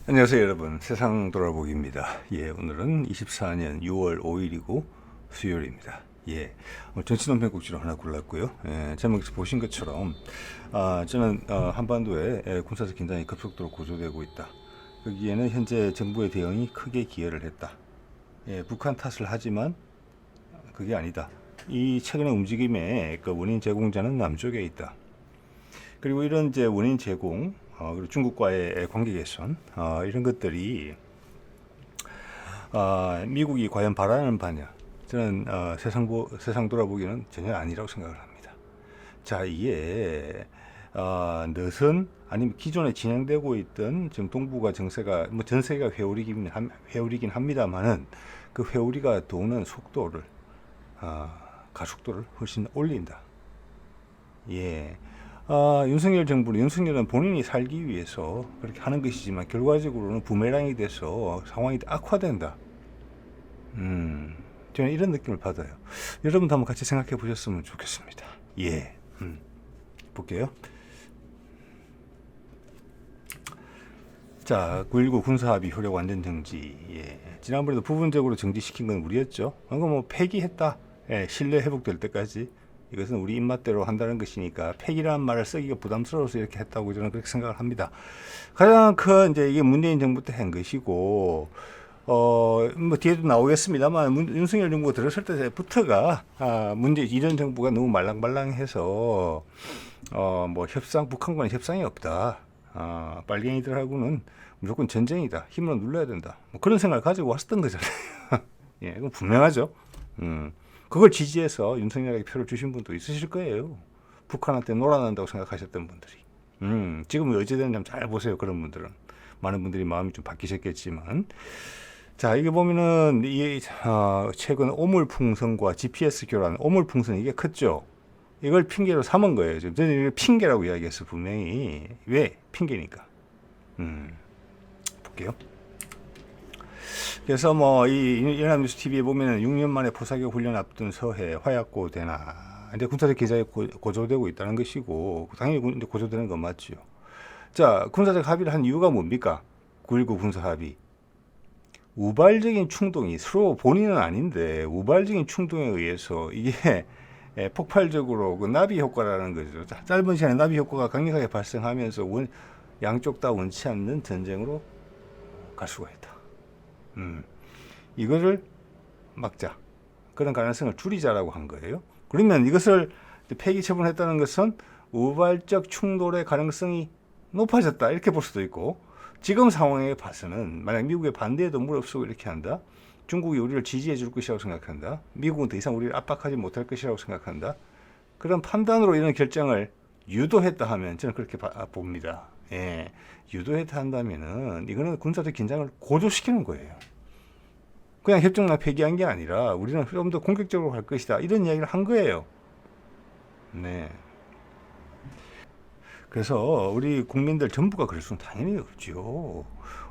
안녕하세요 여러분, 세상 돌아보기입니다. 오늘은 24년 6월 5일이고 수요일입니다. 오늘 정치논평국지로 하나 골랐고요. 제목에서 보신 것처럼 저는 한반도에 군사적 긴장이 급속도로 고조되고 있다. 여기에는 현재 정부의 대응이 크게 기여를 했다. 북한 탓을 하지만 그게 아니다. 이 최근의 움직임의 그 원인 제공자는 남쪽에 있다. 그리고 이런 이제 원인 제공, 그리고 중국과의 관계 개선, 이런 것들이 미국이 과연 바라는 바냐? 저는 세상 돌아보기는 전혀 아니라고 생각을 합니다. 자, 이게 너선 아니면 기존에 진행되고 있던 지금 동북아 정세가 뭐 전 세계가 회오리긴 합니다만은 그 회오리가 도는 속도를 가속도를 훨씬 올린다. 윤석열은 본인이 살기 위해서 그렇게 하는 것이지만 결과적으로는 부메랑이 돼서 상황이 악화된다. 저는 이런 느낌을 받아요. 여러분도 한번 같이 생각해 보셨으면 좋겠습니다. 볼게요. 자, 9.19 군사합의 효력 완전 정지. 지난번에도 부분적으로 정지시킨 건 우리였죠. 그거 뭐 폐기했다. 신뢰 회복될 때까지. 이것은 우리 입맛대로 한다는 것이니까 폐기라는 말을 쓰기가 부담스러워서 이렇게 했다고 저는 그렇게 생각을 합니다. 가장 큰 이제 이게 문재인 정부 때 한 것이고, 뭐 뒤에도 나오겠습니다만 윤석열 정부가 들었을 때부터가 이전 정부가 너무 말랑말랑해서 뭐 북한과는 협상이 없다. 빨갱이들하고는 무조건 전쟁이다. 힘으로 눌러야 된다. 뭐 그런 생각을 가지고 왔었던 거잖아요. 이건 분명하죠. 그걸 지지해서 윤석열에게 표를 주신 분도 있으실 거예요. 북한한테 놀아난다고 생각하셨던 분들이. 지금은 어찌되는지 한번 잘 보세요. 그런 분들은. 많은 분들이 마음이 좀 바뀌셨겠지만. 자, 이게 보면은, 최근 오물풍선과 GPS 교란, 오물풍선 이게 컸죠? 이걸 핑계로 삼은 거예요. 저는 이걸 핑계라고 이야기했어, 분명히. 왜? 핑계니까. 볼게요. 그래서 뭐 이 연합뉴스 TV에 보면은 6년 만에 포사격 훈련 앞둔 서해 화약고 대나 이제 군사적 기자에 고조되고 있다는 것이고 당연히 이제 고조되는 건 맞죠. 자, 군사적 합의를 한 이유가 뭡니까? 9.19 군사 합의. 우발적인 충동이 서로 본인은 아닌데 우발적인 충동에 의해서 이게 폭발적으로 그 나비 효과라는 거죠. 짧은 시간에 나비 효과가 강력하게 발생하면서 양쪽 다 원치 않는 전쟁으로 갈 수가 있다. 이거를 막자. 그런 가능성을 줄이자라고 한 거예요. 그러면 이것을 폐기 처분했다는 것은 우발적 충돌의 가능성이 높아졌다. 이렇게 볼 수도 있고, 지금 상황에 봐서는 만약 미국의 반대에도 무릅쓰고 이렇게 한다. 중국이 우리를 지지해 줄 것이라고 생각한다. 미국은 더 이상 우리를 압박하지 못할 것이라고 생각한다. 그런 판단으로 이런 결정을 유도했다 하면 저는 그렇게 봅니다. 유도했다 한다면은 이거는 군사적 긴장을 고조시키는 거예요. 그냥 협정만 폐기한 게 아니라 우리는 좀 더 공격적으로 갈 것이다. 이런 이야기를 한 거예요. 그래서 우리 국민들 전부가 그럴 수는 당연히 없죠.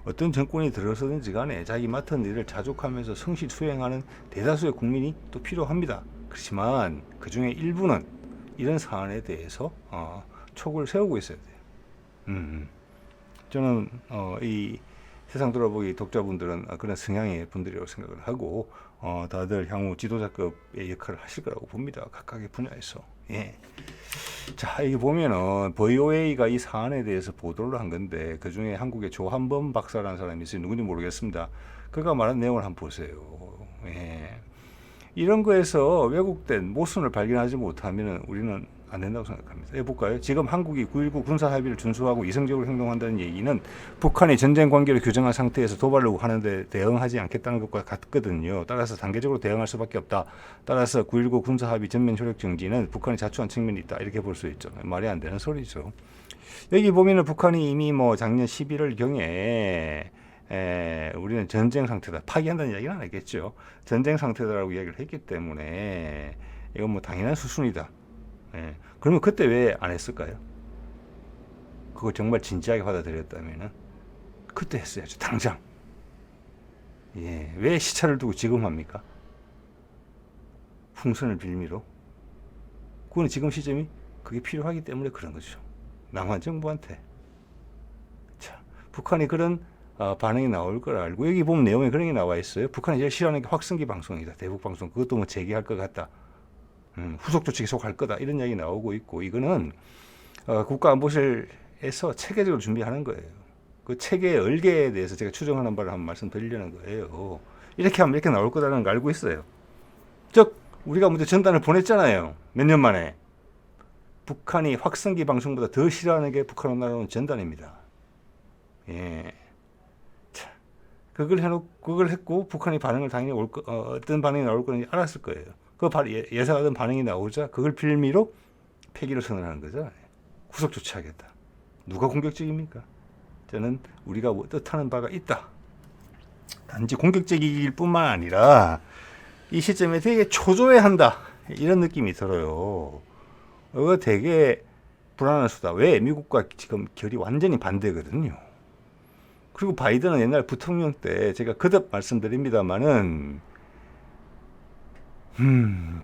어떤 정권이 들어서든지 간에 자기 맡은 일을 자족하면서 성실 수행하는 대다수의 국민이 또 필요합니다. 그렇지만 그 중에 일부는 이런 사안에 대해서 촉을 세우고 있어야 돼요. 저는 이 세상 돌아보기 독자분들은 그런 성향의 분들이라고 생각을 하고 다들 향후 지도자급의 역할을 하실 거라고 봅니다. 각각의 분야에서. 자, 이게 보면은 VOA가 이 사안에 대해서 보도를 한 건데 그 중에 한국의 조한범 박사라는 사람이 있어요. 누군지 모르겠습니다. 그가 말한 내용을 한번 보세요. 이런 거에서 왜곡된 모순을 발견하지 못하면 우리는 안 된다고 생각합니다. 볼까요? 지금 한국이 9.19 군사합의를 준수하고 이성적으로 행동한다는 얘기는 북한이 전쟁 관계를 규정한 상태에서 도발을 하는데 대응하지 않겠다는 것과 같거든요. 따라서 단계적으로 대응할 수밖에 없다. 따라서 9.19 군사합의 전면 효력 정지는 북한이 자초한 측면이 있다. 이렇게 볼 수 있죠. 말이 안 되는 소리죠. 여기 보면은 북한이 이미 뭐 작년 11월 경에 우리는 전쟁 상태다. 파기한다는 이야기는 안 했겠죠. 전쟁 상태다라고 이야기를 했기 때문에 이건 뭐 당연한 수순이다. 그러면 그때 왜 안 했을까요? 그거 정말 진지하게 받아들였다면은 그때 했어야죠. 당장. 왜 시차를 두고 지금 합니까? 풍선을 빌미로. 그건 지금 시점이 그게 필요하기 때문에 그런 거죠. 남한 정부한테. 자, 북한이 그런 반응이 나올 걸 알고 여기 보면 내용에 그런 게 나와 있어요. 북한이 제일 싫어하는 게 확성기 방송이다. 대북 방송 그것도 뭐 재개할 것 같다. 후속 조치 계속할 거다. 이런 이야기 나오고 있고 이거는 국가안보실에서 체계적으로 준비하는 거예요. 그 체계의 얼개에 대해서 제가 추정하는 바를 한번 말씀드리려는 거예요. 이렇게 하면 이렇게 나올 거다라는 걸 알고 있어요. 즉 우리가 먼저 전단을 보냈잖아요. 몇 년 만에. 북한이 확성기 방송보다 더 싫어하는 게 북한으로 날아오는 전단입니다. 예. 자, 그걸 했고 북한이 반응을 당연히 어떤 반응이 나올 거는지 알았을 거예요. 그 예상하던 반응이 나오자 그걸 빌미로 폐기를 선언하는 거죠. 후속 조치하겠다. 누가 공격적입니까? 저는 우리가 뜻하는 바가 있다. 단지 공격적일 뿐만 아니라 이 시점에 되게 초조해한다. 이런 느낌이 들어요. 이거 되게 불안한 수다. 왜? 미국과 지금 결이 완전히 반대거든요. 그리고 바이든은 옛날 부통령 때 제가 거듭 말씀드립니다만은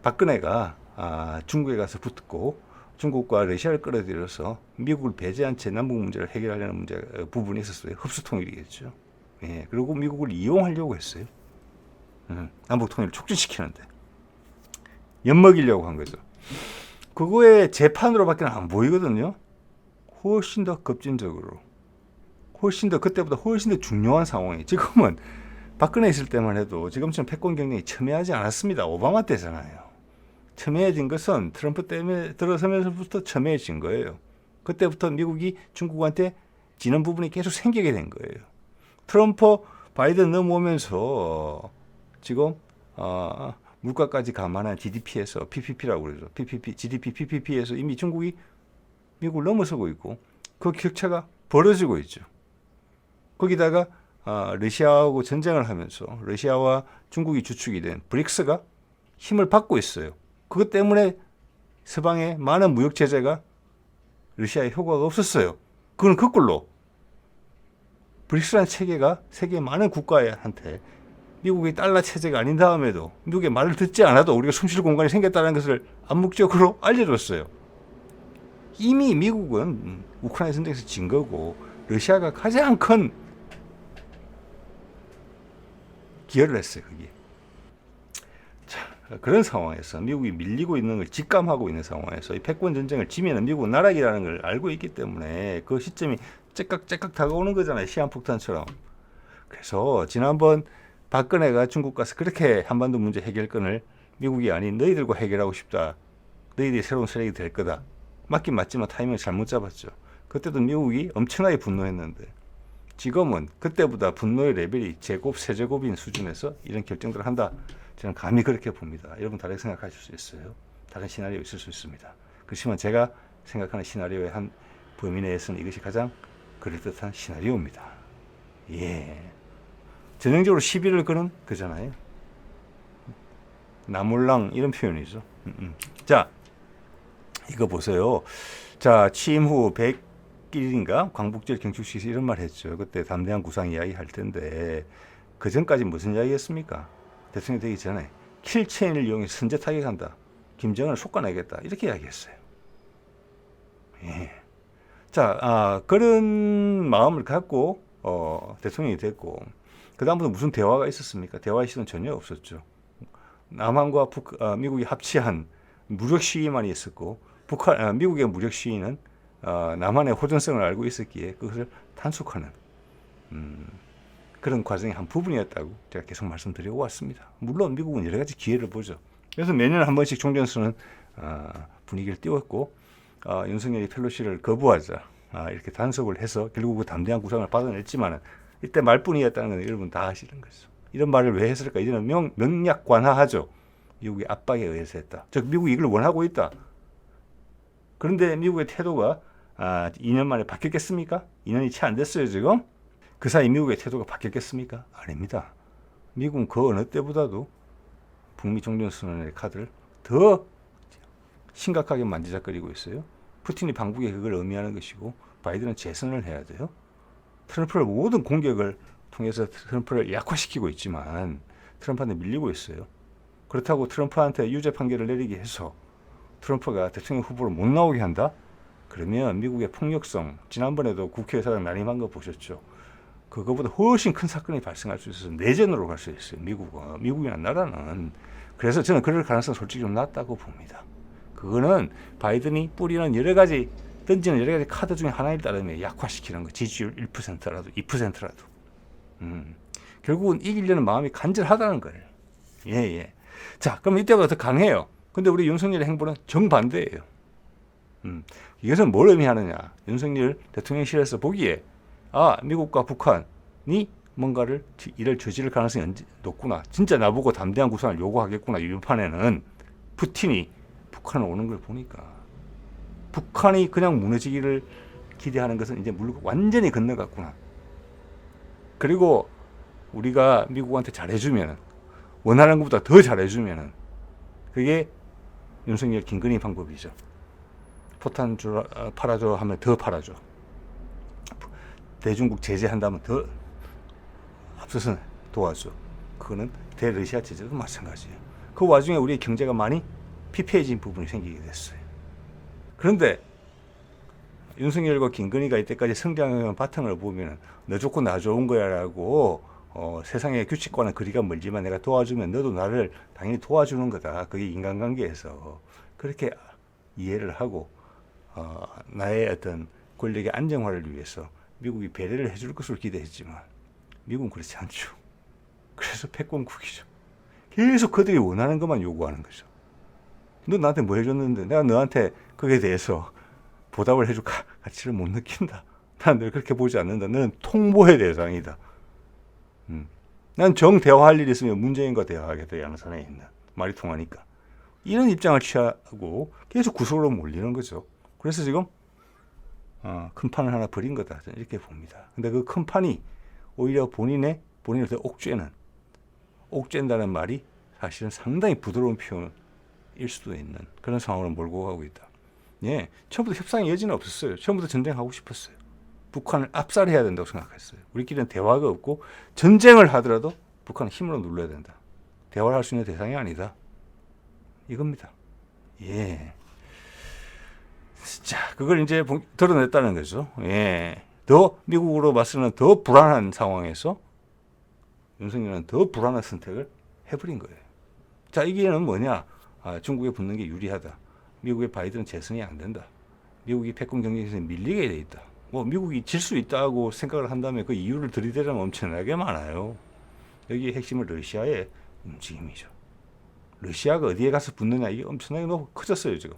박근혜가 중국에 가서 붙고 중국과 러시아를 끌어들여서 미국을 배제한 채 남북 문제를 해결하려는 부분이 있었어요. 흡수 통일이겠죠. 예, 그리고 미국을 이용하려고 했어요. 남북 통일을 촉진시키는데 엿먹이려고 한 거죠. 그거의 재판으로밖에 안 보이거든요. 훨씬 더 급진적으로, 그때보다 훨씬 더 중요한 상황이 지금은 박근혜 있을 때만 해도 지금처럼 패권 경쟁이 첨예하지 않았습니다. 오바마 때잖아요. 첨예해진 것은 트럼프 때문에 들어서면서부터 첨예해진 거예요. 그때부터 미국이 중국한테 지는 부분이 계속 생기게 된 거예요. 트럼프, 바이든 넘어오면서 지금 물가까지 감안한 GDP에서 PPP라고 그러죠. GDP, PPP에서 이미 중국이 미국을 넘어서고 있고 그 격차가 벌어지고 있죠. 거기다가 러시아하고 전쟁을 하면서 러시아와 중국이 주축이 된 브릭스가 힘을 받고 있어요. 그것 때문에 서방의 많은 무역 제재가 러시아에 효과가 없었어요. 그건 거꾸로 브릭스라는 체계가 세계 많은 국가한테 미국의 달러 체제가 아닌 다음에도 미국의 말을 듣지 않아도 우리가 숨쉴 공간이 생겼다는 것을 암묵적으로 알려줬어요. 이미 미국은 우크라이나 전쟁에서 진 거고 러시아가 가장 큰 기여를 했어요. 거기에. 자, 그런 상황에서 미국이 밀리고 있는 걸 직감하고 있는 상황에서 이 패권 전쟁을 지면은 미국은 나락이라는 걸 알고 있기 때문에 그 시점이 째깍째깍 다가오는 거잖아요. 시한폭탄처럼. 그래서 지난번 박근혜가 중국 가서 그렇게 한반도 문제 해결권을 미국이 아닌 너희들과 해결하고 싶다. 너희들이 새로운 세력이 될 거다. 맞긴 맞지만 타이밍을 잘못 잡았죠. 그때도 미국이 엄청나게 분노했는데 지금은 그때보다 분노의 레벨이 제곱, 세제곱인 수준에서 이런 결정들을 한다. 저는 감히 그렇게 봅니다. 여러분 다르게 생각하실 수 있어요. 다른 시나리오 있을 수 있습니다. 그렇지만 제가 생각하는 시나리오의 한 범위 내에서는 이것이 가장 그럴듯한 시나리오입니다. 예. 전형적으로 시비를 거는 그잖아요. 나몰랑 이런 표현이죠. 자, 이거 보세요. 자, 취임 후 100일인가 광복절 경축식에서 이런 말 했죠. 그때 담대한 구상 이야기 할 텐데 그 전까지 무슨 이야기 했습니까? 대통령 되기 전에 킬체인을 이용해 선제 타격한다. 김정은을 솎아내겠다. 이렇게 이야기했어요. 예. 자, 그런 마음을 갖고 대통령이 됐고 그 다음부터 무슨 대화가 있었습니까? 대화의 시도는 전혀 없었죠. 남한과 미국이 합치한 무력 시위만 있었고 미국의 무력 시위는 남한의 호전성을 알고 있었기에 그것을 단속하는 그런 과정의 한 부분이었다고 제가 계속 말씀드리고 왔습니다. 물론 미국은 여러 가지 기회를 보죠. 그래서 매년 한 번씩 종전선언 분위기를 띄웠고 윤석열이 펠로시를 거부하자 이렇게 단속을 해서 결국 그 담대한 구상을 받아냈지만 이때 말뿐이었다는 건 여러분 다 아시는 거죠. 이런 말을 왜 했을까? 이제는 명약관화하죠. 미국의 압박에 의해서 했다. 즉 미국이 이걸 원하고 있다. 그런데 미국의 태도가 2년 만에 바뀌었겠습니까? 2년이 채 안 됐어요 지금. 그 사이 미국의 태도가 바뀌었겠습니까? 아닙니다. 미국은 그 어느 때보다도 북미 종전선언의 카드를 더 심각하게 만지작거리고 있어요. 푸틴이 방북에 그걸 의미하는 것이고 바이든은 재선을 해야 돼요. 트럼프를 모든 공격을 통해서 트럼프를 약화시키고 있지만 트럼프한테 밀리고 있어요. 그렇다고 트럼프한테 유죄 판결을 내리게 해서 트럼프가 대통령 후보로 못 나오게 한다? 그러면 미국의 폭력성, 지난번에도 국회에서 난임한 거 보셨죠? 그거보다 훨씬 큰 사건이 발생할 수 있어서 내전으로 갈 수 있어요. 미국이라는 나라는. 그래서 저는 그럴 가능성 솔직히 좀 낮다고 봅니다. 그거는 바이든이 뿌리는 던지는 여러 가지 카드 중에 하나에 따르면 약화시키는 거. 지지율 1%라도 2%라도. 결국은 이기려는 마음이 간절하다는 거예요. 예. 자, 그럼 이때보다 더 강해요. 근데 우리 윤석열의 행보는 정반대예요. 이것은 뭘 의미하느냐. 윤석열 대통령실에서 보기에 미국과 북한이 뭔가를 이를 저지를 가능성이 높구나. 진짜 나보고 담대한 구상을 요구하겠구나. 이 판에는 푸틴이 북한을 오는 걸 보니까 북한이 그냥 무너지기를 기대하는 것은 이제 완전히 건너갔구나. 그리고 우리가 미국한테 잘해주면 원하는 것보다 더 잘해주면 그게 윤석열 김건희 방법이죠. 포탄 팔아줘 하면 더 팔아줘. 대중국 제재한다면 더 앞서서 도와줘. 그거는 대러시아 제재도 마찬가지예요. 그 와중에 우리의 경제가 많이 피폐해진 부분이 생기게 됐어요. 그런데 윤석열과 김건희가 이때까지 성장한 바탕을 보면 너 좋고 나 좋은 거야라고 세상의 규칙과는 거리가 멀지만 내가 도와주면 너도 나를 당연히 도와주는 거다. 그게 인간관계에서 그렇게 이해를 하고 나의 어떤 권력의 안정화를 위해서 미국이 배려를 해줄 것을 기대했지만 미국은 그렇지 않죠. 그래서 패권국이죠. 계속 그들이 원하는 것만 요구하는 거죠. 너 나한테 뭐 해줬는데 내가 너한테 거기에 대해서 보답을 해줄 가치를 못 느낀다. 난 늘 그렇게 보지 않는다. 너는 통보의 대상이다. 난 대화할 일이 있으면 문재인과 대화하겠다. 양산에 있는 말이 통하니까. 이런 입장을 취하고 계속 구석으로 몰리는 거죠. 그래서 지금 큰 판을 하나 벌인 거다. 저는 이렇게 봅니다. 근데 그 큰 판이 오히려 본인을 더 옥죄인다는 말이 사실은 상당히 부드러운 표현일 수도 있는 그런 상황으로 몰고 가고 있다. 예, 처음부터 협상의 여지는 없었어요. 처음부터 전쟁하고 싶었어요. 북한을 압살해야 된다고 생각했어요. 우리끼리는 대화가 없고 전쟁을 하더라도 북한을 힘으로 눌러야 된다. 대화를 할 수 있는 대상이 아니다. 이겁니다. 예. 자, 그걸 이제 드러냈다는 거죠. 예. 더 미국으로 봤을 때는 더 불안한 상황에서 윤석열은 더 불안한 선택을 해버린 거예요. 자, 이게는 뭐냐? 중국에 붙는 게 유리하다. 미국의 바이든은 재선이 안 된다. 미국이 패권 경쟁에서 밀리게 돼 있다. 뭐 미국이 질 수 있다고 생각을 한다면 그 이유를 들이대려면 엄청나게 많아요. 여기의 핵심은 러시아의 움직임이죠. 러시아가 어디에 가서 붙느냐 이게 엄청나게 너무 커졌어요 지금.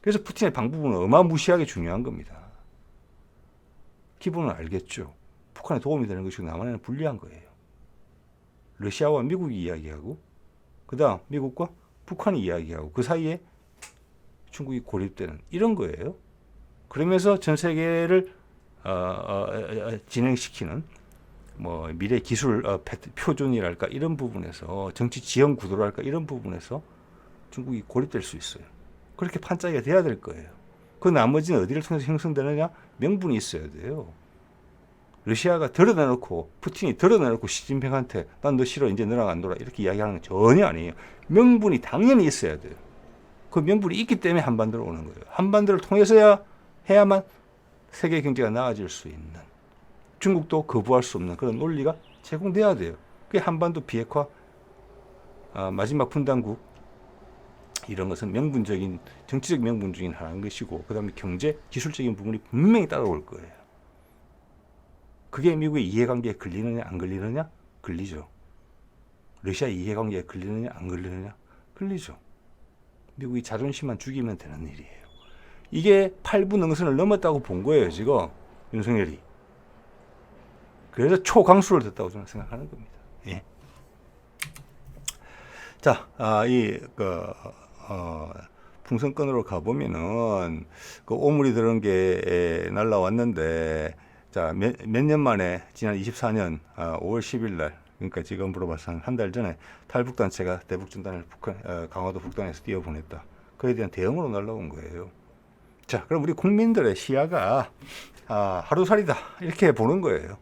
그래서 푸틴의 방법은 어마무시하게 중요한 겁니다. 기본은 알겠죠. 북한에 도움이 되는 것이고 남한에는 불리한 거예요. 러시아와 미국이 이야기하고 그 다음 미국과 북한이 이야기하고 그 사이에 중국이 고립되는 이런 거예요. 그러면서 전 세계를 진행시키는 뭐 미래 기술 표준이랄까 이런 부분에서 정치 지형 구도랄까 이런 부분에서 중국이 고립될 수 있어요. 그렇게 판짜기가 돼야 될 거예요. 그 나머지는 어디를 통해서 형성되느냐? 명분이 있어야 돼요. 러시아가 드러내놓고 푸틴이 드러내놓고 시진핑한테 난 너 싫어 이제 너랑 안 놀아 이렇게 이야기하는 건 전혀 아니에요. 명분이 당연히 있어야 돼요. 그 명분이 있기 때문에 한반도로 오는 거예요. 한반도를 해야만 세계 경제가 나아질 수 있는 중국도 거부할 수 없는 그런 논리가 제공돼야 돼요. 그게 한반도 비핵화 마지막 분단국 이런 것은 명분적인 정치적 명분 중에 하나인 것이고 그 다음에 경제 기술적인 부분이 분명히 따라올 거예요. 그게 미국의 이해관계에 걸리느냐 안 걸리느냐? 걸리죠. 러시아 이해관계에 걸리느냐 안 걸리느냐? 걸리죠. 미국이 자존심만 죽이면 되는 일이에요. 이게 8부 능선을 넘었다고 본 거예요 지금 윤석열이. 그래서 초강수를 뒀다고 저는 생각하는 겁니다. 예. 자, 풍선권으로 가보면은 그 오물이 들은 게 날라왔는데 자, 몇 년 만에 지난 24년 5월 10일 날 그러니까 지금으로 봐서 한 달 전에 탈북단체가 대북전단을 강화도 북단에서 띄워보냈다. 그에 대한 대응으로 날라온 거예요. 자, 그럼 우리 국민들의 시야가 하루살이다 이렇게 보는 거예요.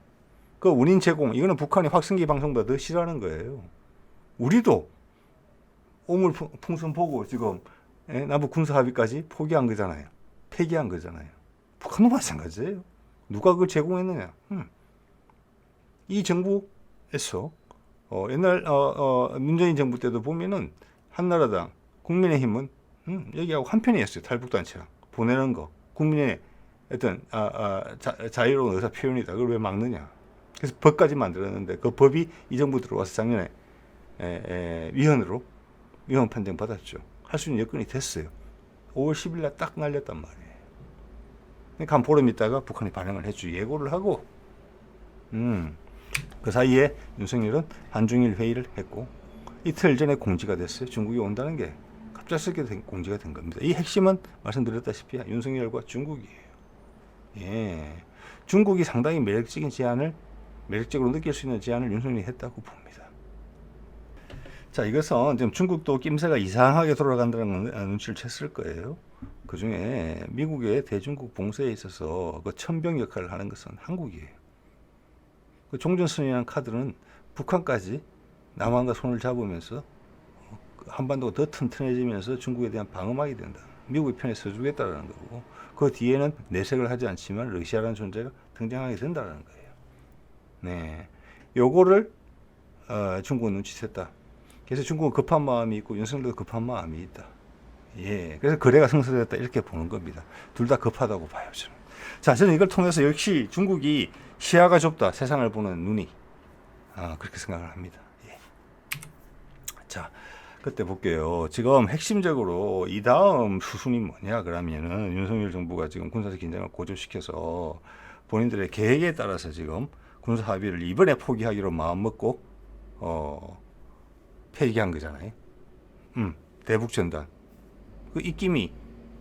그 운인 제공 이거는 북한이 확성기 방송보다 더 싫어하는 거예요. 우리도 오물 풍선 보고 지금 남북 군사 합의까지 포기한 거잖아요. 폐기한 거잖아요. 북한도 마찬가지예요. 누가 그걸 제공했느냐? 이 정부에서 옛날 문재인 정부 때도 보면은 한나라당, 국민의힘은 여기하고 한편이었어요. 탈북단체랑 보내는 거 국민의 어떤 자유로운 의사 표현이다. 그걸 왜 막느냐? 그래서 법까지 만들었는데 그 법이 이 정부 들어와서 작년에 위헌으로 위헌 판정 받았죠. 할 수 있는 여건이 됐어요. 5월 10일 날 딱 날렸단 말이에요. 그러니까 한 보름 있다가 북한이 반응을 했죠. 예고를 하고 그 사이에 윤석열은 한중일 회의를 했고 이틀 전에 공지가 됐어요. 중국이 온다는 게 갑작스럽게 공지가 된 겁니다. 이 핵심은 말씀드렸다시피 윤석열과 중국이에요. 예, 중국이 상당히 매력적으로 느낄 수 있는 제안을 윤석열이 했다고 봅니다. 자, 이것은 지금 중국도 낌새가 이상하게 돌아간다는 눈치를 챘을 거예요. 그 중에 미국의 대중국 봉쇄에 있어서 그 천병 역할을 하는 것은 한국이에요. 그 종전선언이라는 카드는 북한까지 남한과 손을 잡으면서 한반도가 더 튼튼해지면서 중국에 대한 방어막이 된다. 미국의 편에 서주겠다라는 거고, 그 뒤에는 내색을 하지 않지만 러시아라는 존재가 등장하게 된다는 거예요. 네, 요거를 중국은 눈치챘다. 그래서 중국은 급한 마음이 있고 윤석열도 급한 마음이 있다. 예, 그래서 거래가 성사됐다 이렇게 보는 겁니다. 둘 다 급하다고 봐요, 저는. 자, 저는 이걸 통해서 역시 중국이 시야가 좁다, 세상을 보는 눈이 그렇게 생각을 합니다. 예. 자, 그때 볼게요. 지금 핵심적으로 이 다음 수순이 뭐냐 그러면은 윤석열 정부가 지금 군사적 긴장을 고조시켜서 본인들의 계획에 따라서 지금 군사 합의를 이번에 포기하기로 마음먹고 폐기한 거잖아요. 대북 전단. 그 입김이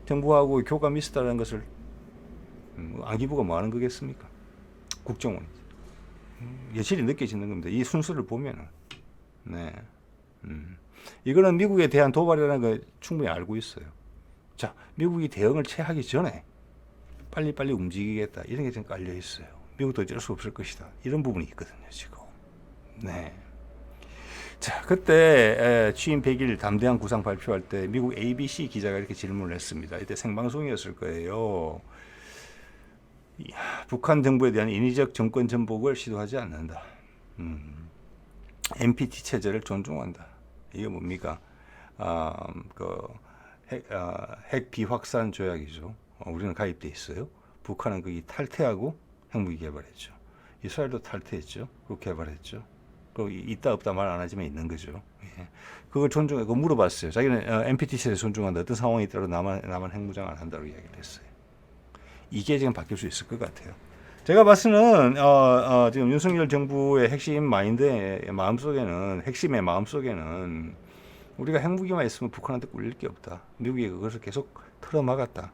정부하고 교감이 있었다는 것을 안기부가 뭐 하는 거겠습니까? 국정원이. 여실히 느껴지는 겁니다. 이 순서를 보면은. 네. 이거는 미국에 대한 도발이라는 걸 충분히 알고 있어요. 자, 미국이 대응을 취하기 전에 빨리빨리 움직이겠다. 이런 게 지금 깔려 있어요. 미국도 어쩔 수 없을 것이다. 이런 부분이 있거든요, 지금. 네. 자, 그때 취임 100일 담대한 구상 발표할 때 미국 ABC 기자가 이렇게 질문을 했습니다. 이때 생방송이었을 거예요. 북한 정부에 대한 인위적 정권 전복을 시도하지 않는다. NPT 체제를 존중한다. 이게 뭡니까? 핵 비확산 조약이죠. 우리는 가입돼 있어요. 북한은 거기 탈퇴하고 핵무기 개발했죠. 이스라엘도 탈퇴했죠. 그리고 개발했죠. 그리고 있다 없다 말 안 하지만 있는 거죠. 예. 그걸 존중하고 물어봤어요. 자기는 NPT 체제 존중한다. 어떤 상황이 있더라도 남한 핵무장 안 한다고 이야기를 했어요. 이게 지금 바뀔 수 있을 것 같아요. 제가 봤을 때는 지금 윤석열 정부의 핵심 마인드의 핵심의 마음속에는 우리가 핵무기만 있으면 북한한테 꿀릴 게 없다. 미국이 그것을 계속 틀어막았다.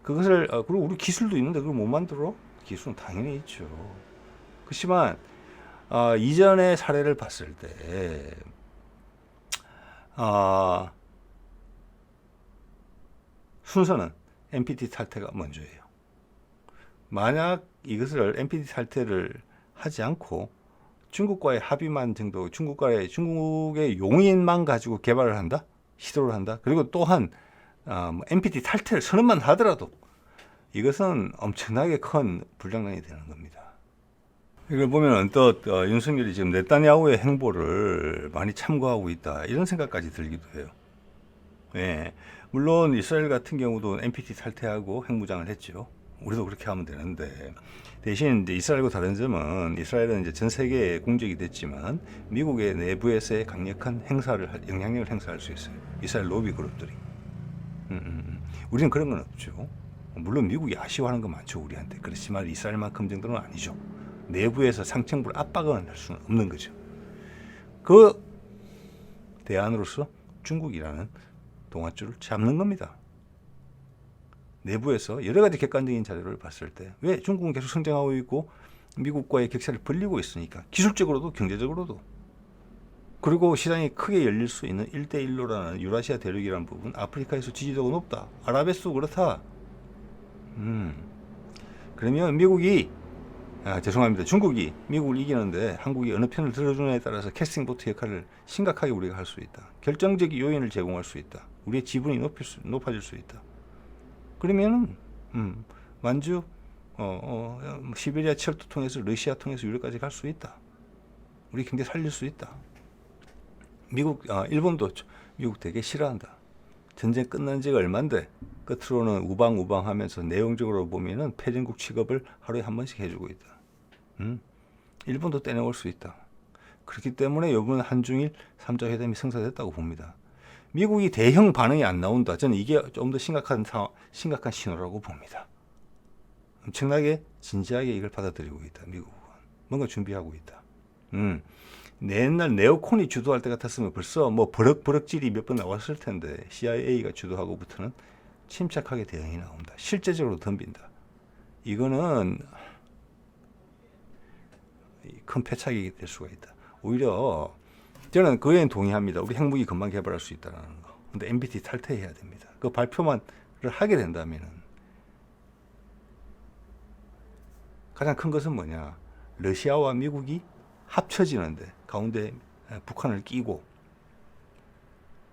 그것을 그리고 우리 기술도 있는데 그걸 못 만들어? 기술은 당연히 있죠. 그렇지만 이전의 사례를 봤을 때 순서는 NPT 탈퇴가 먼저예요. 만약 이것을 NPT 탈퇴를 하지 않고 중국과의 합의만 정도, 중국의 용인만 가지고 개발을 한다, 시도를 한다. 그리고 또한 NPT 탈퇴를 선언만 하더라도 이것은 엄청나게 큰 불장난이 되는 겁니다. 이걸 보면 언뜻 윤석열이 지금 네타냐후의 행보를 많이 참고하고 있다 이런 생각까지 들기도 해요. 예, 물론 이스라엘 같은 경우도 NPT 탈퇴하고 핵무장을 했죠. 우리도 그렇게 하면 되는데 대신 이제 이스라엘과 다른 점은 이스라엘은 이제 전 세계에 공적이 됐지만 미국의 내부에서의 강력한 영향력을 행사할 수 있어요. 이스라엘 로비 그룹들이. 우리는 그런 건 없죠. 물론 미국이 아쉬워하는 건 많죠, 우리한테. 그렇지만 이스라엘만큼 정도는 아니죠. 내부에서 상층부를 압박을 할 수는 없는 거죠. 그 대안으로서 중국이라는 동아줄을 잡는 겁니다. 내부에서 여러 가지 객관적인 자료를 봤을 때 왜 중국은 계속 성장하고 있고 미국과의 격차를 벌리고 있으니까 기술적으로도 경제적으로도 그리고 시장이 크게 열릴 수 있는 1대1로라는 유라시아 대륙이라는 부분 아프리카에서 지지도가 높다. 아랍에서도 그렇다. 그러면 중국이 미국을 이기는데 한국이 어느 편을 들어주느냐에 따라서 캐스팅보트 역할을 심각하게 우리가 할 수 있다. 결정적인 요인을 제공할 수 있다. 우리의 지분이 높아질 수 있다. 그러면은 만주 시베리아 철도 통해서 러시아 통해서 유럽까지 갈 수 있다. 우리 경제 살릴 수 있다. 일본도 미국 되게 싫어한다. 전쟁 끝난 지가 얼만데 끝으로는 우방우방하면서 내용적으로 보면은 패전국 취급을 하루에 한 번씩 해주고 있다. 일본도 떼내올 수 있다. 그렇기 때문에 이번 한중일 3자 회담이 성사됐다고 봅니다. 미국이 대형 반응이 안 나온다. 저는 이게 좀 더 심각한 신호라고 봅니다. 엄청나게 진지하게 이걸 받아들이고 있다. 미국은 뭔가 준비하고 있다. 옛날 네오콘이 주도할 때 같았으면 벌써 뭐 버럭버럭질이 몇 번 나왔을 텐데 CIA가 주도하고부터는 침착하게 대응이 나온다. 실제적으로 덤빈다. 이거는 큰 패착이 될 수가 있다. 오히려 저는 그에 동의합니다. 우리 핵무기 금방 개발할 수 있다는 거. 근데 NPT 탈퇴해야 됩니다. 그 발표만을 하게 된다면은 가장 큰 것은 뭐냐? 러시아와 미국이 합쳐지는데 가운데 북한을 끼고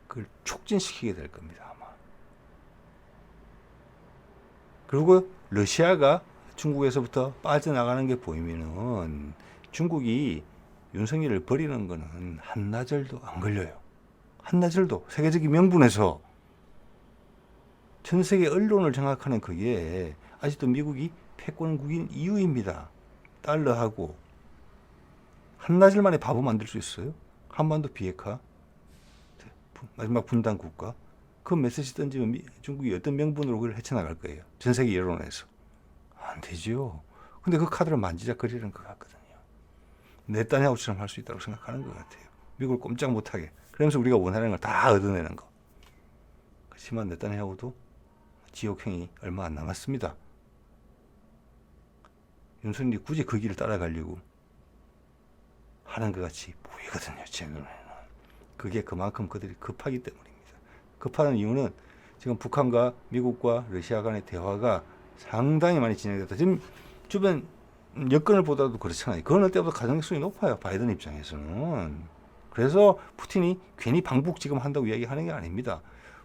그걸 촉진시키게 될 겁니다. 아마. 그리고 러시아가 중국에서부터 빠져나가는 게 보이면은 중국이 윤석열을 버리는 거는 한나절도 안 걸려요. 한나절도 세계적인 명분에서 전 세계 언론을 장악하는 그게 아직도 미국이 패권국인 이유입니다. 달러하고 한나절 만에 바보 만들 수 있어요? 한반도 비핵화, 마지막 분단 국가. 그 메시지 던지면 중국이 어떤 명분으로 그걸 헤쳐나갈 거예요? 전 세계 여론에서. 안 되죠. 근데 그 카드를 만지작거리는 것 같거든요. 네타냐후처럼 할 수 있다고 생각하는 것 같아요. 미국을 꼼짝 못하게. 그러면서 우리가 원하는 걸 다 얻어내는 거. 그렇지만 네타냐후도 지옥행이 얼마 안 남았습니다. 윤석열이 굳이 그 길을 따라가려고 하는 것 같이 보이거든요. 제 눈에는. 그게 그만큼 그들이 급하기 때문입니다. 급하는 이유는 지금 북한과 미국과 러시아 간의 대화가 상당히 많이 진행됐다. 지금 주변 여건을 보다도 그렇잖아요. 그 어느 때보다 가능성이 높아요. 바이든 입장에서는. 그래서 푸틴이 괜히 방북 지금 한다고 이야기하는 게 아닙니다.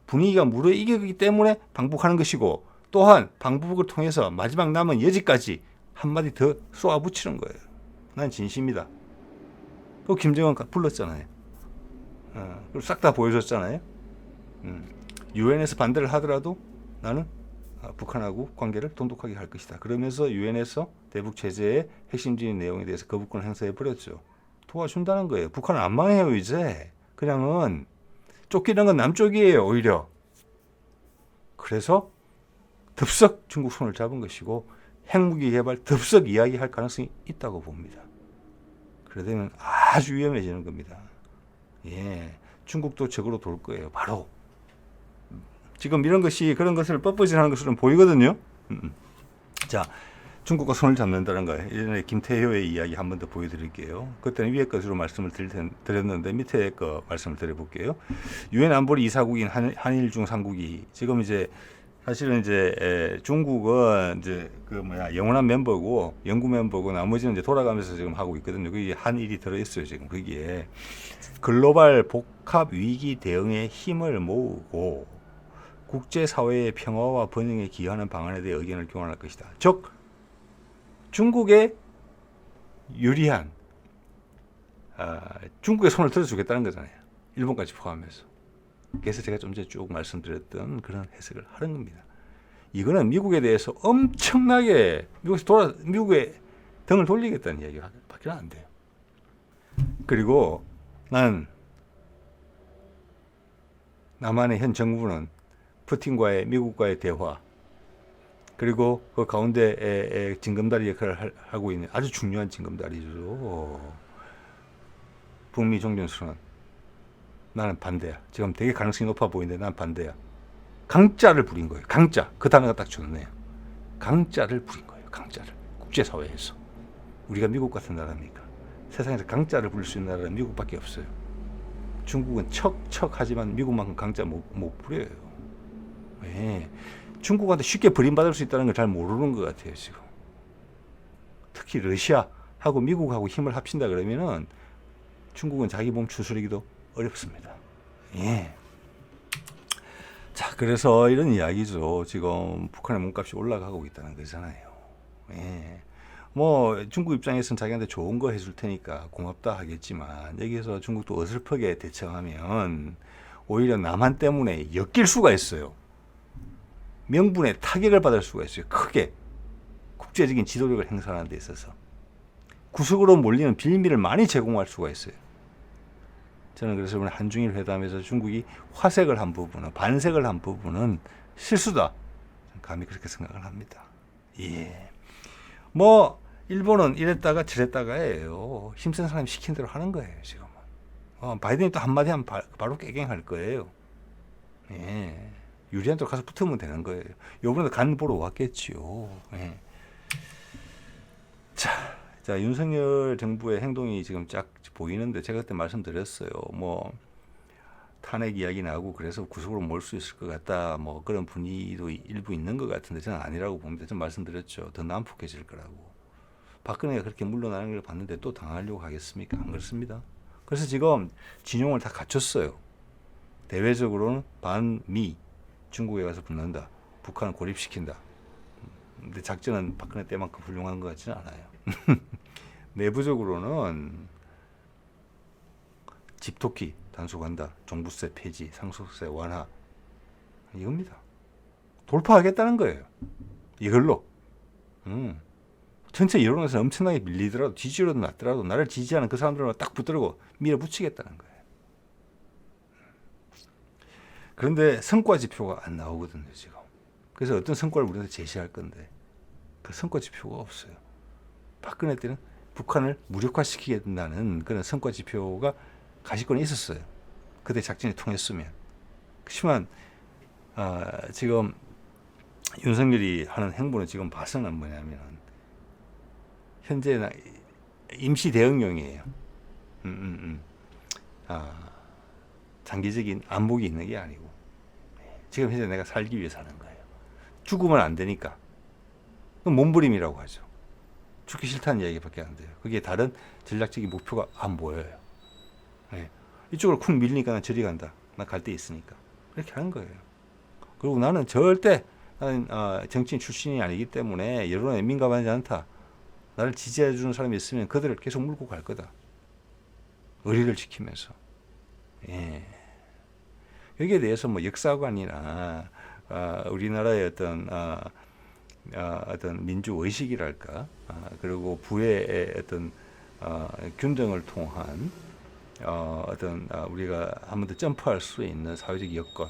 분위기가 무르익기 때문에 방북하는 것이고 또한 방북을 통해서 마지막 남은 여지까지 한마디 더 쏘아붙이는 거예요. 난 진심이다. 또 김정은 불렀잖아요. 그리고 싹 다 보여줬잖아요. 유엔에서 반대를 하더라도 나는 북한하고 관계를 돈독하게 할 것이다. 그러면서 유엔에서 대북 제재의 핵심적인 내용에 대해서 거부권을 행사해 버렸죠. 도와준다는 거예요. 북한은 안 망해요 이제. 그냥은 쫓기는 건 남쪽이에요 오히려. 그래서 덥석 중국 손을 잡은 것이고 핵무기 개발 덥석 이야기할 가능성이 있다고 봅니다. 그러면 아주 위험해지는 겁니다. 예, 중국도 적으로 돌 거예요. 바로. 지금 이런 것이 그런 것을 뻣뻣이하는 것으로 보이거든요. 자, 중국과 손을 잡는다는 거예요. 예전에 김태효의 이야기 한 번 더 보여드릴게요. 그때는 위에 것으로 말씀을 드렸는데 밑에 거 말씀을 드려볼게요. 유엔 안보리 이사국인 한일 중 3국이 지금 이제 사실은 이제 중국은 이제 영원한 멤버고 영구 멤버고 나머지는 이제 돌아가면서 지금 하고 있거든요. 그게 한일이 들어있어요 지금 거기에. 글로벌 복합 위기 대응에 힘을 모으고 국제사회의 평화와 번영에 기여하는 방안에 대해 의견을 교환할 것이다. 즉 중국에 유리한 중국의 손을 들어주겠다는 거잖아요. 일본까지 포함해서. 그래서 제가 좀 전에 쭉 말씀드렸던 그런 해석을 하는 겁니다. 이거는 미국에 대해서 엄청나게 미국의 등을 돌리겠다는 이야기가 밖에 안 돼요. 그리고 난 남한의 현 정부는 푸틴과의 미국과의 대화 그리고 그 가운데에 징검다리 역할을 하고 있는 아주 중요한 징검다리죠. 북미 종전선언. 나는 반대야. 지금 되게 가능성이 높아 보이는데 난 반대야. 강짜를 부린 거예요. 강짜. 그 단어가 딱 좋네요. 강짜를 부린 거예요. 강짜를. 국제사회에서. 우리가 미국 같은 나라입니까? 세상에서 강짜를 부릴 수 있는 나라는 미국밖에 없어요. 중국은 척척하지만 미국만큼 강짜 못 부려요. 왜? 중국한테 쉽게 버림받을 수 있다는 걸 잘 모르는 것 같아요. 지금. 특히 러시아하고 미국하고 힘을 합친다 그러면은 중국은 자기 몸 추스르기도 어렵습니다. 예. 자, 그래서 이런 이야기죠. 지금 북한의 몸값이 올라가고 있다는 거잖아요. 예. 뭐 중국 입장에서는 자기한테 좋은 거 해줄 테니까 고맙다 하겠지만 여기서 중국도 어설프게 대처하면 오히려 남한 때문에 엮일 수가 있어요. 명분에 타격을 받을 수가 있어요. 크게 국제적인 지도력을 행사하는 데 있어서 구석으로 몰리는 빌미를 많이 제공할 수가 있어요. 저는 그래서 이번 한중일 회담에서 중국이 화색을 한 부분은, 반색을 한 부분은 실수다. 감히 그렇게 생각을 합니다. 예. 뭐 일본은 이랬다가 저랬다가예요. 힘센 사람이 시킨 대로 하는 거예요, 지금은. 바이든이 또 한마디 하면 바로 깨갱할 거예요. 예. 유리한 쪽 가서 붙으면 되는 거예요. 요번에도 간 보러 왔겠지요. 예. 자, 윤석열 정부의 행동이 지금 쫙 보이는데 제가 그때 말씀드렸어요. 뭐 탄핵 이야기 나오고 그래서 구속으로 몰 수 있을 것 같다. 뭐 그런 분위기도 일부 있는 것 같은데 저는 아니라고 봅니다. 좀 말씀드렸죠. 더 난폭해질 거라고. 박근혜가 그렇게 물러나는 걸 봤는데 또 당하려고 하겠습니까? 안 그렇습니다. 그래서 지금 진용을 다 갖췄어요. 대외적으로는 반미, 중국에 가서 붙는다. 북한을 고립시킨다. 근데 작전은 박근혜 때만큼 훌륭한 것 같지는 않아요. 내부적으로는 집토끼 단속한다. 종부세 폐지, 상속세 완화. 이겁니다. 돌파하겠다는 거예요. 이걸로. 전체 여론에서 엄청나게 밀리더라도 지지율은 낮더라도 나를 지지하는 그 사람들만 딱 붙들고 밀어붙이겠다는 거예요. 그런데 성과 지표가 안 나오거든요, 지금. 그래서 어떤 성과를 우리한테 제시할 건데 그 성과 지표가 없어요. 박근혜 때는 북한을 무력화시키게 된다는 그런 성과 지표가 가시권에 있었어요. 그때 작전이 통했으면. 그렇지만 지금 윤석열이 하는 행보는 지금 봐서는 뭐냐면 현재 임시 대응용이에요. 장기적인 안목이 있는 게 아니고 지금 현재 내가 살기 위해서 하는 거예요. 죽으면 안 되니까. 몸부림이라고 하죠. 죽기 싫다는 이야기밖에 안 돼요. 그게 다른 전략적인 목표가 안 보여요. 네. 이쪽으로 쿵 밀리니까 난 저리 간다. 난 갈 데 있으니까. 이렇게 하는 거예요. 그리고 나는 절대 나는 정치인 출신이 아니기 때문에 여론에 민감하지 않다. 나를 지지해 주는 사람이 있으면 그들을 계속 물고 갈 거다. 의리를 지키면서. 예. 여기에 대해서 뭐 역사관이나 우리나라의 어떤 민주 의식이랄까, 그리고 부의 어떤 균등을 통한 우리가 한 번 더 점프할 수 있는 사회적 여건.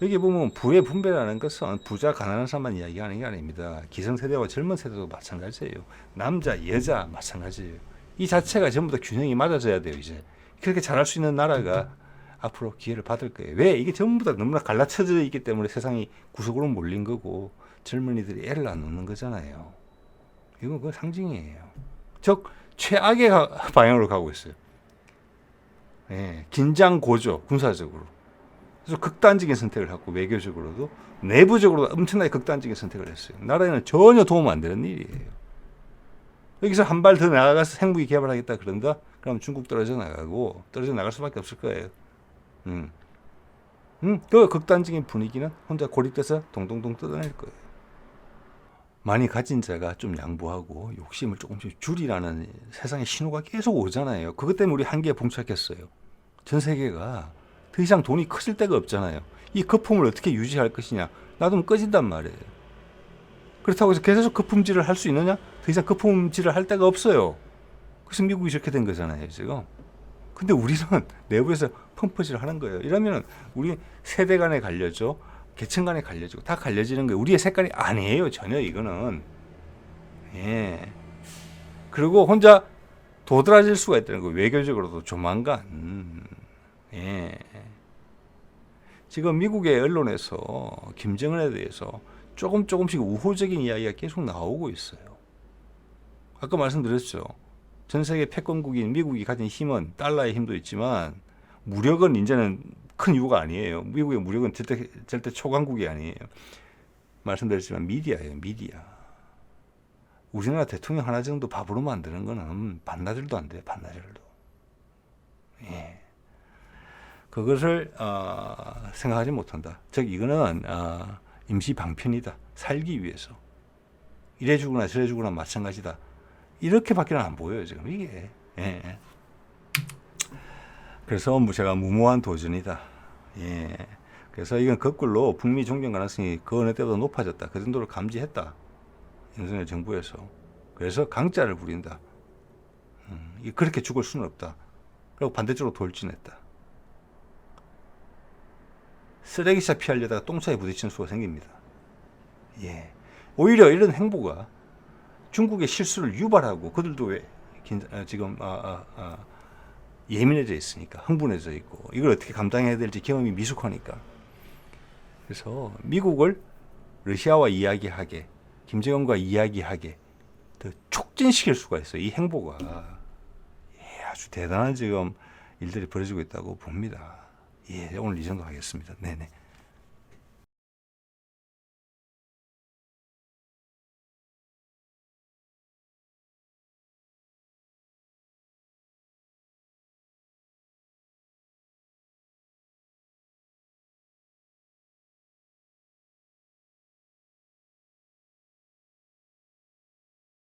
여기 보면 부의 분배라는 것은 부자 가난한 사람만 이야기하는 게 아닙니다. 기성세대와 젊은 세대도 마찬가지예요. 남자 여자 마찬가지예요. 이 자체가 전부 다 균형이 맞아져야 돼요. 이제 그렇게 잘할 수 있는 나라가 앞으로 기회를 받을 거예요. 왜? 이게 전부 다 너무나 갈라쳐져 있기 때문에 세상이 구석으로 몰린 거고 젊은이들이 애를 안 놓는 거잖아요. 이건 그 상징이에요. 즉 최악의 방향으로 가고 있어요. 예, 긴장 고조 군사적으로. 그래서 극단적인 선택을 하고 외교적으로도 내부적으로도 엄청나게 극단적인 선택을 했어요. 나라에는 전혀 도움 안 되는 일이에요. 여기서 한 발 더 나아가서 핵무기 개발하겠다 그런다? 그럼 중국 떨어져 나갈 수밖에 없을 거예요. 그 극단적인 분위기는 혼자 고립돼서 동동동 뜯어낼 거예요. 많이 가진 자가 좀 양보하고 욕심을 조금씩 줄이라는 세상의 신호가 계속 오잖아요. 그것 때문에 우리 한계에 봉착했어요. 전 세계가 더 이상 돈이 커질 데가 없잖아요. 이 거품을 어떻게 유지할 것이냐. 놔두면 꺼진단 말이에요. 그렇다고 해서 계속 거품질을 할 수 있느냐? 더 이상 거품질을 할 데가 없어요. 그래서 미국이 이렇게 된 거잖아요, 지금. 근데 우리는 내부에서 펌프질을 하는 거예요. 이러면 우리 세대 간에 갈려져, 계층 간에 갈려지고 다 갈려지는 거예요. 우리의 색깔이 아니에요, 전혀 이거는. 예. 그리고 혼자 도드라질 수가 있다는 거예요. 외교적으로도 조만간. 예. 지금 미국의 언론에서 김정은에 대해서 조금씩 우호적인 이야기가 계속 나오고 있어요. 아까 말씀드렸죠. 전 세계 패권국인 미국이 가진 힘은 달러의 힘도 있지만 무력은 이제는 큰 이유가 아니에요. 미국의 무력은 절대 초강국이 아니에요. 말씀드렸지만 미디어예요. 미디어. 우리나라 대통령 하나 정도 밥으로 만드는 거는 반나절도 안 돼요. 반나절도. 예. 그것을 생각하지 못한다. 즉 이거는 임시 방편이다. 살기 위해서. 이래 주거나 저래 주거나 마찬가지다. 이렇게밖에 안 보여요 지금 이게. 예. 그래서 제가 무모한 도전이다. 예. 그래서 이건 거꾸로 북미 종전 가능성이 그 어느 때보다 높아졌다. 그 정도로 감지했다. 윤석열 정부에서. 그래서 강짜를 부린다. 그렇게 죽을 수는 없다. 그리고 반대쪽으로 돌진했다. 쓰레기차 피하려다가 똥차에 부딪히는 수가 생깁니다. 예. 오히려 이런 행보가 중국의 실수를 유발하고 그들도 왜 지금 예민해져 있으니까 흥분해져 있고 이걸 어떻게 감당해야 될지 경험이 미숙하니까 그래서 미국을 러시아와 이야기하게 김정은과 이야기하게 더 촉진시킬 수가 있어요. 이 행보가 아주 대단한 지금 일들이 벌어지고 있다고 봅니다. 예, 오늘 이 정도 하겠습니다. 네네.